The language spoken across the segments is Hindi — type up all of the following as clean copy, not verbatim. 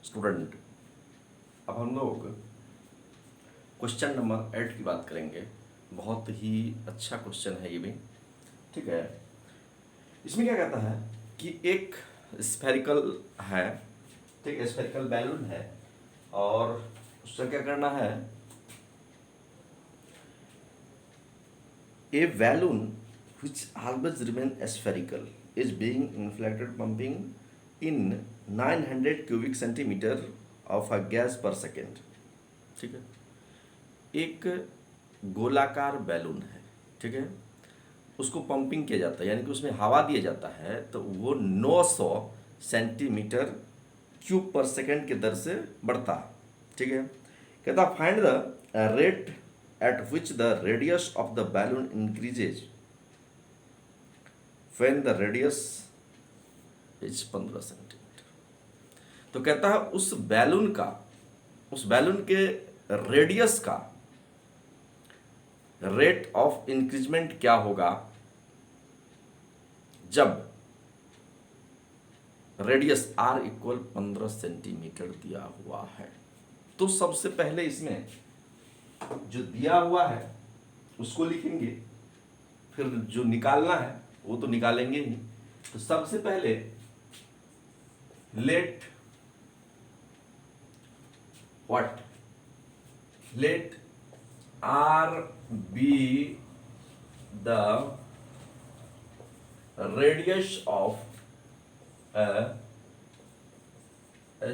स्टूडेंट, अब हम लोग क्वेश्चन नंबर 8 की बात करेंगे। बहुत ही अच्छा क्वेश्चन है ये भी, ठीक है। इसमें क्या कहता है कि एक स्फेरिकल है, ठीक है, स्फेरिकल बैलून है और उससे क्या करना है, ए balloon which always remain spherical is being inflated pumping in 900 cubic centimeter of a gas per second, ठीक है। एक गोलाकार बैलून है, ठीक है, उसको पंपिंग किया जाता है, यानी कि उसमें हवा दिया जाता है, तो वो 900 सेंटीमीटर क्यूब पर सेकेंड की दर से बढ़ता है, ठीक है। कहता find the rate at which the radius of the balloon increases when the radius is 15 centimetre. तो कहता है उस बैलून के रेडियस का रेट ऑफ इंक्रीजमेंट क्या होगा जब रेडियस आर इक्वल 15 सेंटीमीटर दिया हुआ है। तो सबसे पहले इसमें जो दिया हुआ है उसको लिखेंगे, फिर जो निकालना है वो तो निकालेंगे ही। तो सबसे पहले let R be the radius of a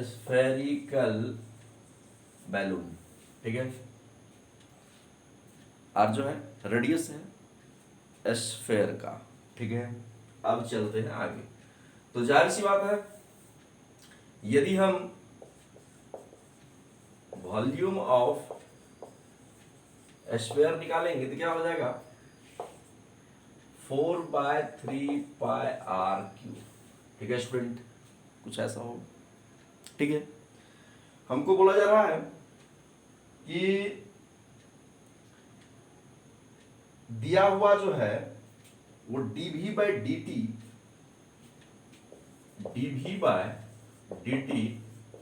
spherical balloon, ठीक है। आर जो है रेडियस है स्फेयर का, ठीक है। अब चलते हैं आगे। तो जाहिर सी बात है, यदि हम वॉल्यूम ऑफ स्फेयर निकालेंगे तो क्या हो जाएगा 4/3πr³, ठीक है स्टूडेंट, कुछ ऐसा हो, ठीक है। हमको बोला जा रहा है कि दिया हुआ जो है वो dv/dt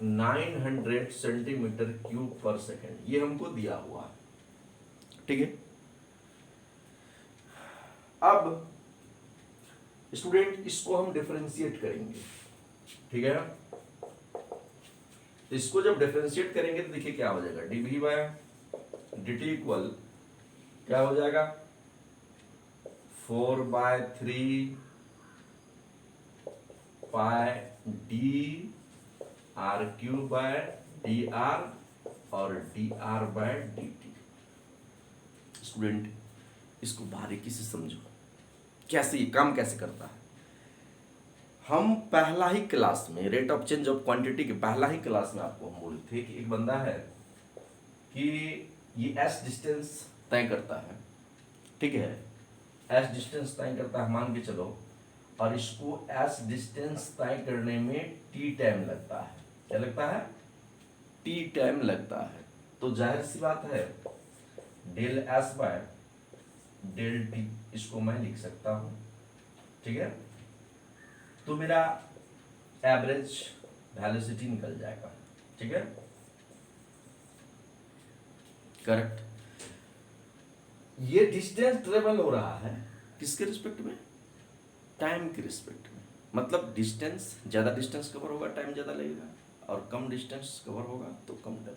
900 सेंटीमीटर क्यूब पर सेकेंड, ये हमको दिया हुआ है, ठीक है। अब स्टूडेंट इसको हम डिफरेंशिएट करेंगे, ठीक है। इसको जब डिफरेंशिएट करेंगे तो देखिए क्या हो जाएगा, dv/dt इक्वल क्या हो जाएगा 4/3πdr³ और dr/dt। स्टूडेंट इसको बारीकी से समझो, कैसे ये काम कैसे करता है। हम पहला ही क्लास में rate of change of quantity के पहला ही क्लास में आपको हम बोले थे कि एक बंदा है कि ये एस डिस्टेंस तय करता है, ठीक है, एस डिस्टेंस तय करता है मान के चलो, और इसको एस डिस्टेंस तय करने में टी टाइम लगता है। क्या लगता है? टी टाइम लगता है। तो जाहिर सी बात है del S by del T, इसको मैं लिख सकता हूं, ठीक है। तो मेरा एवरेज वेलोसिटी निकल जाएगा, ठीक है, करेक्ट। ये डिस्टेंस ट्रेवल हो रहा है किसके रिस्पेक्ट में? टाइम के रिस्पेक्ट में। मतलब डिस्टेंस, ज्यादा डिस्टेंस कवर होगा टाइम ज्यादा लगेगा, और कम डिस्टेंस कवर होगा तो कम टाइम।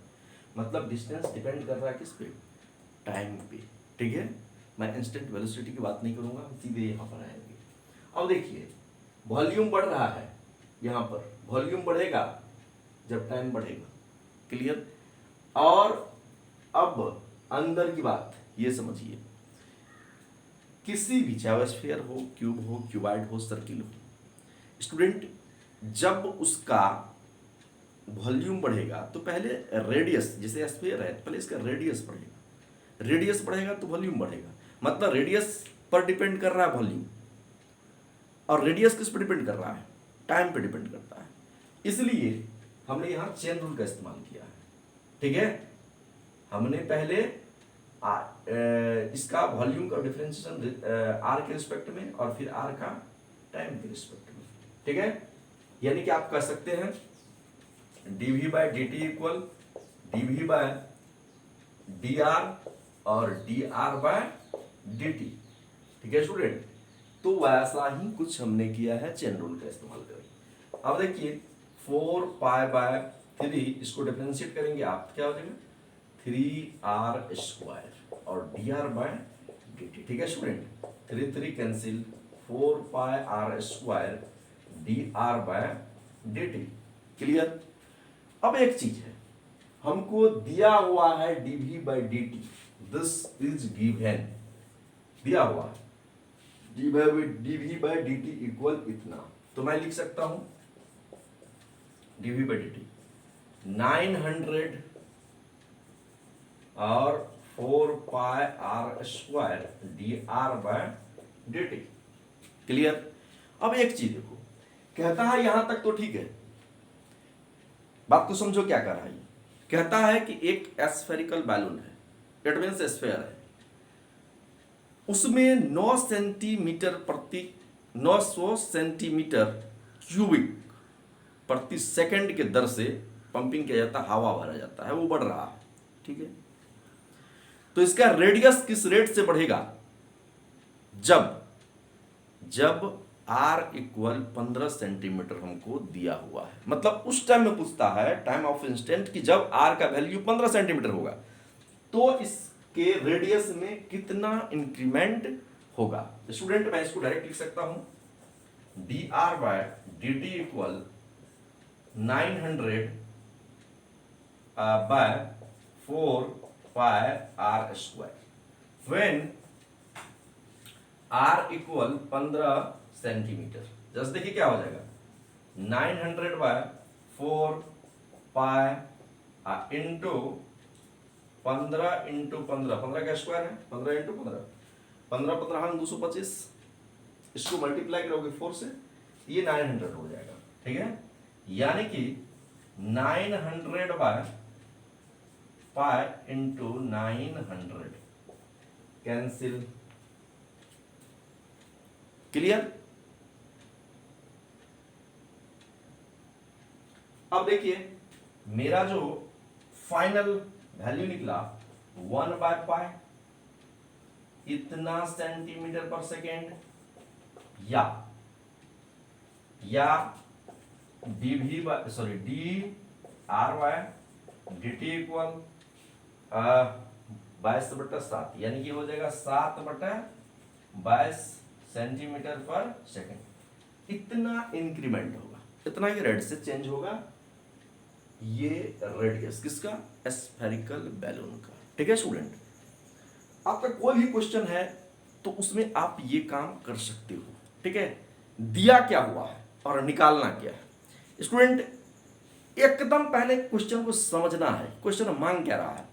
मतलब डिस्टेंस डिपेंड कर रहा है किस पे? टाइम पे, ठीक है। मैं इंस्टेंट वेलोसिटी की बात नहीं करूंगा, सीधे यहां पर आएंगे। अब देखिए वॉल्यूम बढ़ रहा है, यहां पर वॉल्यूम बढ़ेगा जब टाइम बढ़ेगा, क्लियर। और अब अंदर की बात ये समझिए, किसी भी चाहे स्फीयर हो, क्यूब हो, क्यूबाइड हो, सर्किल हो, स्टूडेंट जब उसका वॉल्यूम बढ़ेगा तो पहले रेडियस, जैसे स्फीयर है पहले इसका रेडियस बढ़ेगा, रेडियस बढ़ेगा तो वॉल्यूम बढ़ेगा। मतलब रेडियस पर डिपेंड कर रहा है वॉल्यूम, और रेडियस किस पर डिपेंड कर रहा है? टाइम पे डिपेंड करता है। इसलिए हमने यहां चेन रूल का इस्तेमाल किया है, ठीक है। हमने पहले इसका वॉल्यूम का डिफरेंशिएशन आर के रिस्पेक्ट में और फिर आर का टाइम के रिस्पेक्ट में, ठीक है। यानी कि आप कह सकते हैं dv by dt equal dv by dr और dr बाय dt। ठीक है स्टूडेंट, तो वैसा ही कुछ हमने किया है चेन रूल का इस्तेमाल करके। अब देखिए 4 पाई बाय 3, इसको डिफरेंशिएट करेंगे आप, क्या हो जाएगा 3r स्क्वायर और dr बाय dt। ठीक है student, 3 3 cancel, 4 pi r square dr by dt। Clear. अब एक चीज है, हमको दिया हुआ है dv by dt, this is given, दिया हुआ है dv बाय dt इक्वल इतना, तो मैं लिख सकता हूं dv बाय dt 900 और 4 pi r square dr by dt। Clear. अब एक चीज देखो, कहता है यहां तक तो ठीक है, बात को समझो क्या कर रहा है। कहता है कि एक एस्फेरिकल बैलून है, इट मींस स्फीयर है, उसमें 900 सेंटीमीटर क्यूबिक प्रति सेकंड के दर से पंपिंग किया जाता है, हवा भरा जाता है, वो बढ़ रहा है। ठीक है, तो इसका रेडियस किस रेट से बढ़ेगा, जब r इक्वल 15 सेंटीमीटर हमको दिया हुआ है। मतलब उस टाइम में पूछता है, टाइम ऑफ इंस्टेंट, कि जब r का वैल्यू 15 सेंटीमीटर होगा तो इसके रेडियस में कितना इंक्रीमेंट होगा। स्टूडेंट मैं इसको डायरेक्ट लिख सकता हूं, dr by dt equal 900 by 4 pi r square when r equal 15 centimetre. Just देखिए क्या हो जाएगा 900 बाय 4 पाई इंटू 15 इंटू 15, 15 का स्क्वायर है, 15 इंटू 15, 15 15 225, इसको मल्टीप्लाई करोगे 4 से, ये 900 हो जाएगा। ठीक है, यानी कि 900 by pi into 900 cancel. Clear. अब देखिए मेरा जो फाइनल वैल्यू निकला 1 बाय पाई, इतना सेंटीमीटर पर सेकेंड, या dv by sorry dr by dt equal 22/7, यानी कि हो जाएगा 7/22 सेंटीमीटर पर सेकेंड। इतना इंक्रीमेंट होगा, इतना ही रेट से चेंज होगा ये रेडियस किसका, स्फेरिकल बैलून का। ठीक है स्टूडेंट, आपका कोई भी क्वेश्चन है तो उसमें आप ये काम कर सकते हो। ठीक है, दिया क्या हुआ है और निकालना क्या है। स्टूडेंट एकदम पहले क्वेश्चन को समझना है, क्वेश्चन मांग क्या रहा है।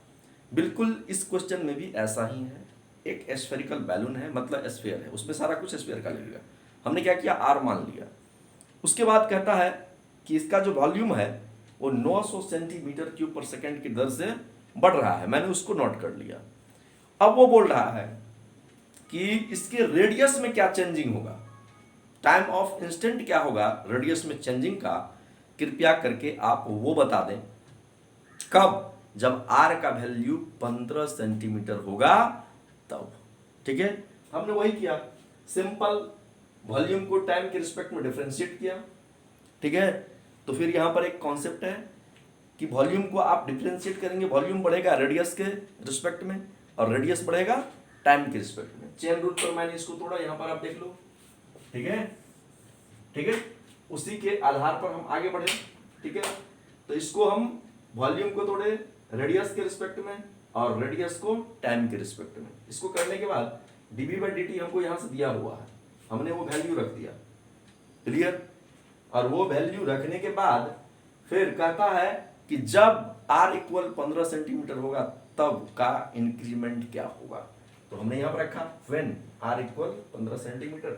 बिल्कुल इस क्वेश्चन में भी ऐसा ही है, एक स्फेरिकल बैलून है, मतलब स्फीयर है, उसमें सारा कुछ स्फीयर का लगेगा। हमने क्या किया, आर मान लिया। उसके बाद कहता है कि इसका जो वॉल्यूम है वो 900 सेंटीमीटर क्यूब पर सेकेंड की दर से बढ़ रहा है, मैंने उसको नोट कर लिया। अब वो बोल रहा है कि इसके रेडियस में क्या चेंजिंग होगा, टाइम ऑफ इंस्टेंट क्या होगा रेडियस में चेंजिंग का, कृपया करके आप वो बता दें। कब, जब r का वैल्यू 15 सेंटीमीटर होगा तब। ठीक है, हमने वही किया, सिंपल वॉल्यूम को टाइम के रिस्पेक्ट में डिफरेंशिएट किया। ठीक है, तो फिर यहां पर एक कॉन्सेप्ट है कि वॉल्यूम को आप डिफरेंशिएट करेंगे, वॉल्यूम बढ़ेगा रेडियस के रिस्पेक्ट में और रेडियस बढ़ेगा टाइम के रिस्पेक्ट में। चेन रूल पर मैंने इसको तोड़ा, यहां पर आप देख लो। ठीक है, ठीक है, उसी के आधार पर हम आगे बढ़े। ठीक है, तो इसको हम वॉल्यूम को तोड़े रेडियस के रिस्पेक्ट में और रेडियस को टाइम के रिस्पेक्ट में। इसको करने के बाद dv बाई dt हमको यहां से दिया हुआ है, हमने वो वैल्यू रख दिया। क्लियर। और वो वैल्यू रखने के बाद फिर कहता है कि जब r इक्वल 15 सेंटीमीटर होगा तब का इंक्रीमेंट क्या होगा, तो हमने यहां पर रखा when r equal 15 centimetre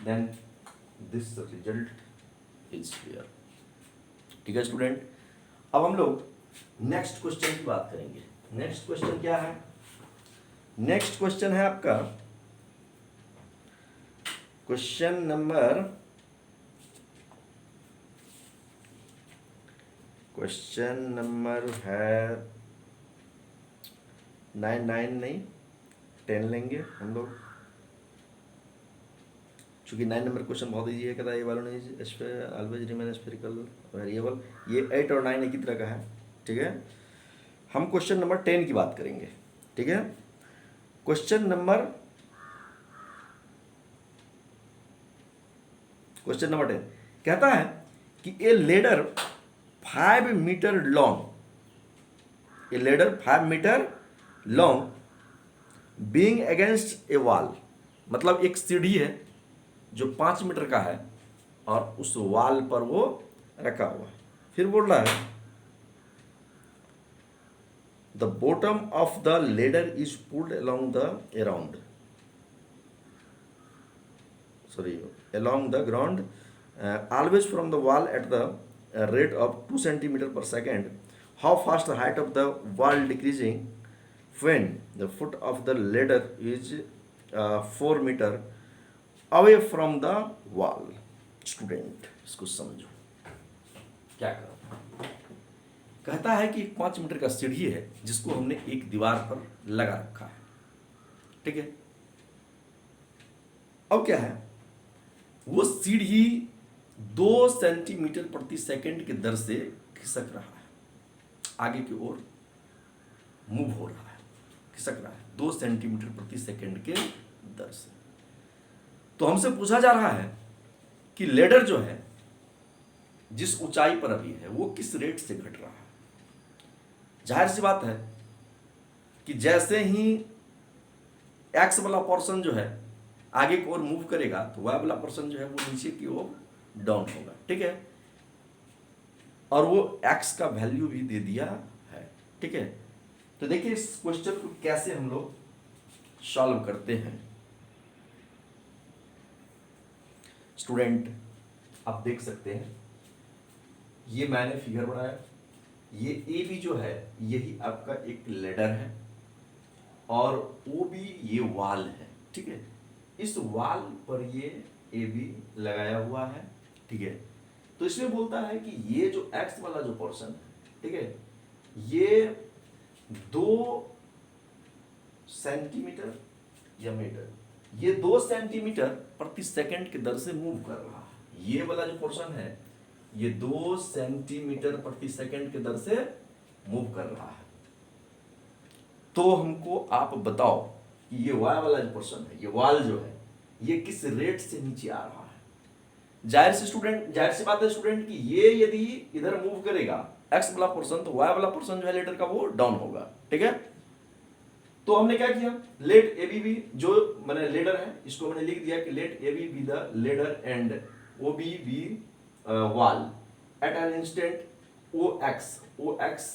then this result is here. ठीक है स्टूडेंट, अब हम लोग नेक्स्ट क्वेश्चन की बात करेंगे। नेक्स्ट क्वेश्चन क्या है, नेक्स्ट क्वेश्चन है आपका क्वेश्चन नंबर है 9 नहीं 10 लेंगे हम लोग, क्योंकि 9 नंबर क्वेश्चन बहुत ईजी है। कहता है वालों ने ऑलवेज रिमेन स्फेरिकल वेरिएबल, ये 8 और 9 एक ही तरह का है। ठीक है, हम क्वेश्चन नंबर 10 की बात करेंगे। ठीक है, क्वेश्चन नंबर 10 कहता है कि a ladder 5 metre long, a ladder 5 metre long being against a wall, मतलब एक सीढ़ी है जो 5 मीटर का है और उस वॉल पर वो रखा हुआ है। फिर बोल रहा है the bottom of the ladder is pulled along the around along the ground always from the wall at the rate of 2 centimeter per second. How fast the height of the wall decreasing when the foot of the ladder is 4 meter away from the wall. Student इसको समझो क्या करो। कहता है कि 5 मीटर का सीढ़ी है जिसको हमने एक दीवार पर लगा रखा है। ठीक है, अब क्या है, वो सीढ़ी 2 सेंटीमीटर प्रति सेकंड की दर से खिसक रहा है, आगे की ओर मूव हो रहा है, खिसक रहा है 2 सेंटीमीटर प्रति सेकंड के दर से। तो हमसे पूछा जा रहा है कि लेडर जो है जिस ऊंचाई पर अभी है वो किस रेट से घट रहा है। जाहिर सी बात है कि जैसे ही एक्स वाला पोर्शन जो है आगे की ओर मूव करेगा तो वाई वाला पर्सन जो है वो नीचे की ओर डाउन होगा। ठीक है, और वो एक्स का वैल्यू भी दे दिया है। ठीक है, तो देखिए इस क्वेश्चन को कैसे हम लोग सॉल्व करते हैं। स्टूडेंट आप देख सकते हैं, ये मैंने फिगर बनाया, ये ए बी जो है यही आपका एक लेडर है और ओ बी ये वॉल है। ठीक है, इस वॉल पर ये ए बी लगाया हुआ है। ठीक है, तो इसमें बोलता है कि ये जो एक्स वाला जो पोर्शन है, ठीक है, ये 2 सेंटीमीटर या मीटर, ये 2 सेंटीमीटर प्रति सेकंड की दर से मूव कर रहा है। ये वाला जो पोर्शन है ये 2 सेंटीमीटर प्रति सेकंड की दर से मूव कर रहा है। तो हमको आप बताओ कि ये वाई वाला जो पोर्शन है, ये वॉल जो है, ये किस रेट से नीचे आ रहा है। जाहिर सी बात है स्टूडेंट कि ये यदि इधर मूव करेगा एक्स वाला पोर्शन, तो वाई वाला पोर्शन जो है लेटर का वो डाउन होगा। ठीक है, तो हमने क्या किया, लेट ए बी जो मैंने लेडर है इसको मैंने लिख दिया कि let A B the ladder and O B wall at an instant O X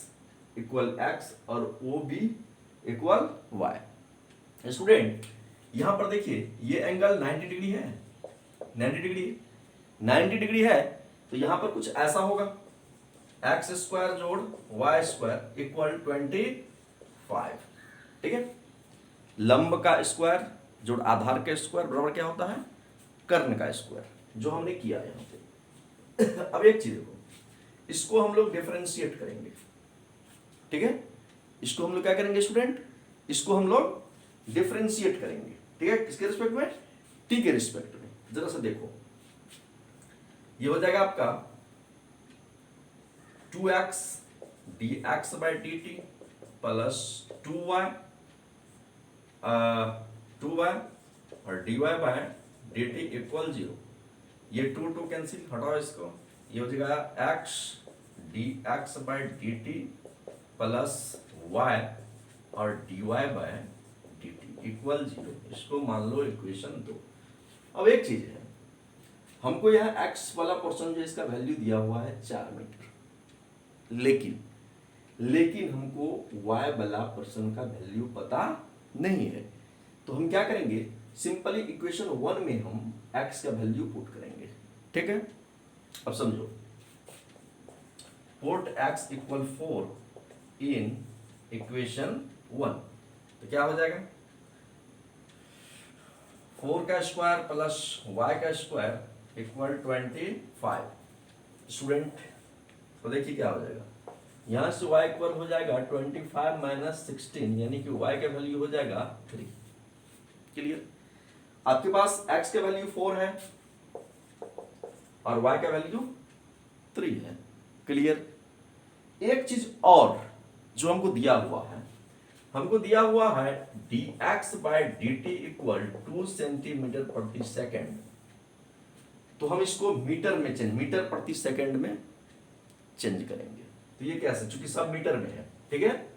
equal X और O B equal Y. Student यहां पर देखिए ये एंगल 90 डिग्री है, 90 डिग्री है, तो यहां पर कुछ ऐसा होगा, एक्स स्क्वायर जोड़ वाई स्क्वायर इक्वल 25। ठीक है, लंब का स्क्वायर जोड़ आधार का स्क्वायर बराबर क्या होता है, कर्ण का स्क्वायर, जो हमने किया यहां पे। अब एक चीज देखो, इसको हम लोग डिफरेंशिएट करेंगे। ठीक है, इसको हम लोग क्या करेंगे स्टूडेंट, इसको हम लोग डिफरेंशिएट करेंगे। ठीक है, किसके रिस्पेक्ट में, टी के रिस्पेक्ट में। जरा सा देखो, ये हो जाएगा आपका 2x dx by dt plus 2y और dy by dt इक्वल 0। ये 2 कैंसिल, हटाओ इसको, ये हो जाएगा x dx by dt plus y और dy by dt इक्वल 0। इसको मान लो इक्वेशन 2। अब एक चीज है, हमको यहाँ x वाला पोर्शन जो इसका वैल्यू दिया हुआ है 4 मीटर, लेकिन हमको y वाला पोर्शन का वैल्यू पता नहीं है। तो हम क्या करेंगे, सिंपली इक्वेशन 1 में हम x का वैल्यू पुट करेंगे। ठीक है, अब समझो, put x equal 4 in equation 1, तो क्या हो जाएगा, 4 का स्क्वायर प्लस y का स्क्वायर इक्वल 25। स्टूडेंट तो देखिए क्या हो जाएगा, यहाँ से y इक्वल हो जाएगा 25 माइनस 16, यानी कि y का वैल्यू हो जाएगा 3। क्लियर? आपके पास x का वैल्यू 4 है और y का वैल्यू 3 है। क्लियर? एक चीज और जो हमको दिया हुआ है, हमको दिया हुआ है dx bye dt equal 2 centimetre प्रति सेकेंड। तो हम इसको मीटर में मीटर प्रति सेकेंड में चेंज करेंगे। तो ये कैसे, चूंकि सब मीटर में है, ठीक है,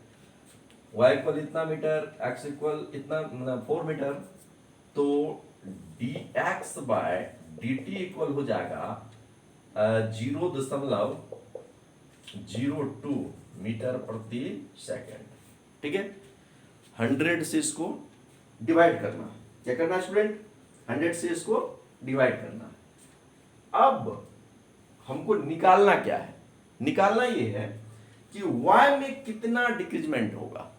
y इक्वल इतना मीटर, x इक्वल इतना, मतलब 4 मीटर, तो dx बाय dt इक्वल हो जाएगा 0.02 मीटर प्रति सेकेंड। ठीक है, 100 से इसको डिवाइड करना। क्या करना है स्टूडेंट? 100 से इसको डिवाइड करना। अब हमको निकालना क्या है? निकालना ये है कि y में कितना डिक्रीजमेंट होगा।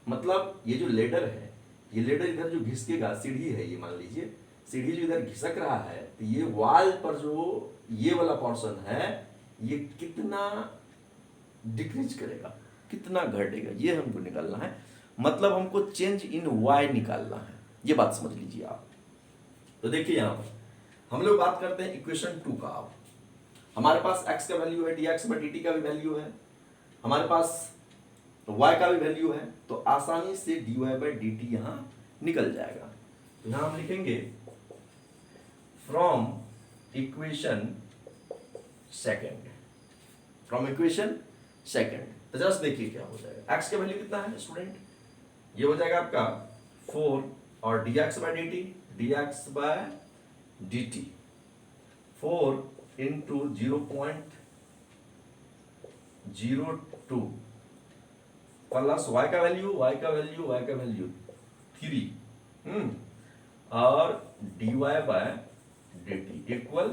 मतलब ये जो लेडर है, ये लेडर इधर जो घिसकेगा, सीढ़ी है ये, मान लीजिए सीढ़ी जो इधर घिसक रहा है, तो ये वॉल पर जो ये वाला पोर्शन है, ये कितना डिक्रीज करेगा, कितना घटेगा, ये हमको निकालना है। मतलब हमको चेंज इन y निकालना है। ये बात समझ लीजिए आप। तो देखिए यहां पर हम लोग बात करते हैं इक्वेशन 2 का। अब हमारे पास x का वैल्यू है, dx बाय dt का भी वैल्यू है, हमारे पास y का भी वैल्यू है, तो आसानी से dy बाय dt यहां निकल जाएगा। तो यहां हम लिखेंगे from equation second, from equation second. तो जस्ट देखिए क्या हो जाएगा। x का वैल्यू कितना है स्टूडेंट? ये हो जाएगा आपका 4 और dx bye dt 4 into 0.02 plus y का वैल्यू 3 और dy बाय dt इक्वल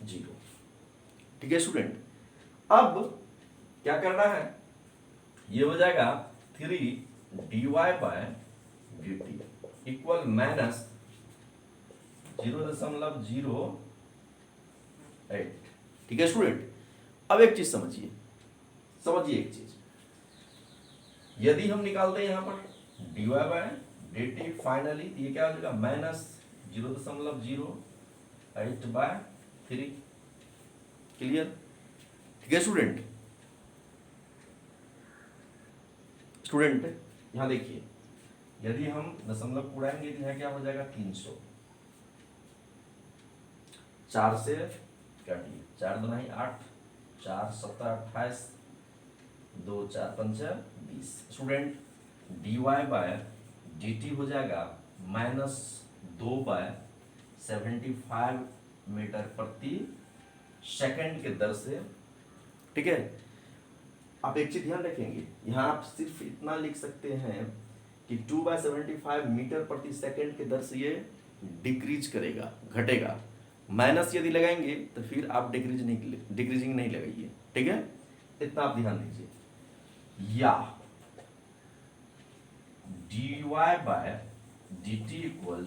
0। ठीक है स्टूडेंट, अब क्या करना है? ये हो जाएगा 3 dy by dt equal minus 0.08। ठीक है स्टूडेंट, अब एक चीज समझिए एक चीज, यदि हम निकालते हैं यहां पर dy बाय dt फाइनली, ये क्या हो जाएगा? माइनस 0.08/3। क्लियर? ठीक है स्टूडेंट, यहां देखिए, यदि हम दशमलव उड़ाएंगे तो यहां क्या हो जाएगा? 300। 4 से काटिए, 4 दूनी 8, 4 7 28, 2 4 5 20। स्टूडेंट, dy बाय dt हो जाएगा -2/75 मीटर प्रति सेकंड के दर से। ठीक है, आप एक चीज ध्यान रखेंगे, यहां आप सिर्फ इतना लिख सकते हैं कि 2/75 मीटर प्रति सेकंड के दर से ये डिक्रीज करेगा, घटेगा। माइनस यदि लगाएंगे तो फिर आप डिक्रीजिंग नहीं लगाइए। ठीक है, इतना आप ध्यान दीजिए। या dy by dt equal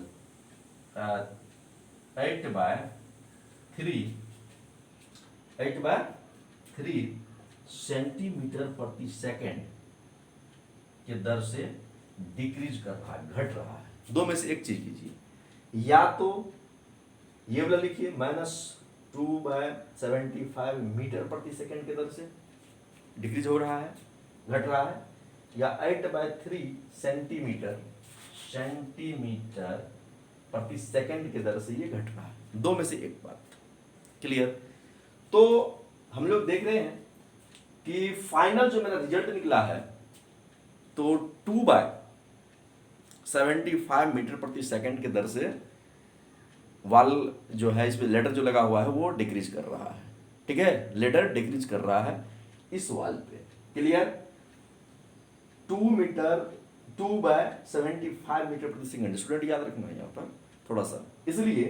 8/3 centimetre प्रति सेकेंड के दर से डिक्रीज कर रहा है, घट रहा है। दो में से एक चीज कीजिए, या तो ये वाला लिखिए -2/75 मीटर प्रति सेकेंड के दर से डिक्रीज हो रहा है, घट रहा है, या 8/3 सेंटीमीटर प्रति सेकेंड के दर से ये घट रहा है। दो में से एक बात। क्लियर? तो हम लोग देख रहे हैं कि फाइनल जो मेरा रिजल्ट निकला है, तो 2/75 मीटर प्रति सेकेंड के दर से वाल जो है, इस पे लेडर जो लगा हुआ है वो डिक्रीज कर रहा है। ठीक है, लेडर डिक्रीज कर रहा है इस वाल पे। क्लियर? 2/75 मीटर प्रति सेकेंड। स्टूडेंट याद रखना है यहाँ पर थोड़ा सा, इसलिए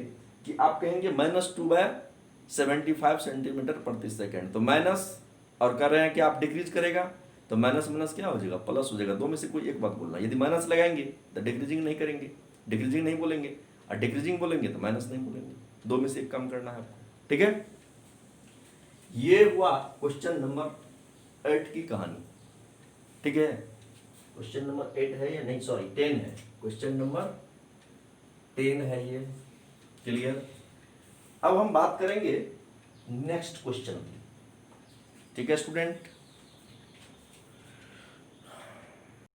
कि आप कहेंगे -2/75 सेंटीमीटर प्रति सेकेंड, तो माइनस और कर रहे हैं कि आप डिक्रीज करेगा, तो माइनस माइनस क्या हो जाएगा? प्लस हो जाएगा। दो में से कोई एक बात बोलना। यदि माइनस लगाएंगे तो डिक्रीजिंग नहीं करेंगे, डिक्रीजिंग नहीं बोलेंगे, और डिक्रीजिंग बोलेंगे तो माइनस नहीं बोलेंगे। दो में से एक काम करना है आपको। ठीक है, ये हुआ क्वेश्चन नंबर 8 की कहानी, ठीक है। क्वेश्चन नंबर 8 है या नहीं, सॉरी 10 है, क्वेश्चन नंबर 10 है ये, क्लियर। अब हम बात करेंगे नेक्स्ट क्वेश्चन की, ठीक है स्टूडेंट।